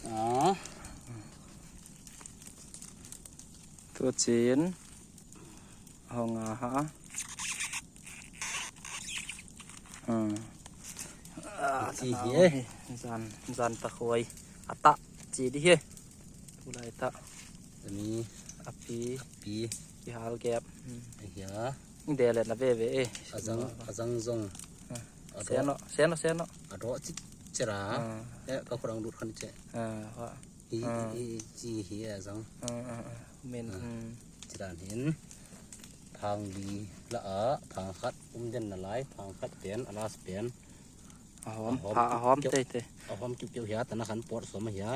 อ๋อตัวจีนห้องอาหารจีเฮ้จันตะโคยอัตตะจีดิเฮอุไรตะตัวนี้อปี ปี ที่หาแกบไอ้เหี้ยนี่เดลนะเว่อาจังซงเสียเนาะอดอจิจราและก็ครังดูดคันเจว่าจีเฮียจังเมนจราเห็นทางดีละทางคัดเด่นละลายทางคัดเปลี่ยนอลาสเปลี่ยนหอมเตะหอมจุกเกี่ยวเหียตะนะขันปอดสมเหีย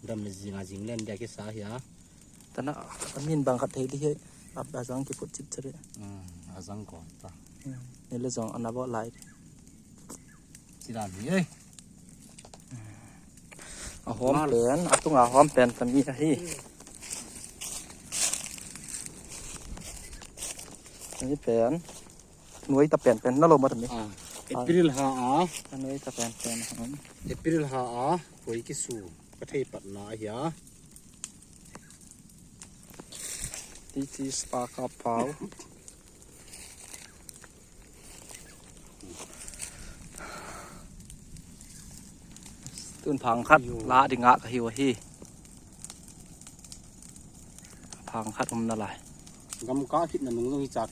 ดำในจิงจิงเล่นยากิสาเหียตะนะมินบางคัดเทดิเฮอับอาจังกิฟุตจิตเจริอาจังก่อนตานี่เลยจังอันนั้นบ่ไลท์จราเฮ้ยหอมเปลี่ยนตุ้งหอมเปลี่ยนตะมีที่นี่เปลี่ยนหน่วยตะเปลี่ยนเป็นนั่นลงมาตรงนี้April หาอันนี้ตะเปลี่ยนเป็นหอม April หาหวยกิสูประเทศปัตนาเหียที่จีสปากาเปาตื่นพังคัดละดิงะกับฮิวฮีพังคัดนั่นแหละกำก้าคิดนั่นมึงต้องจัก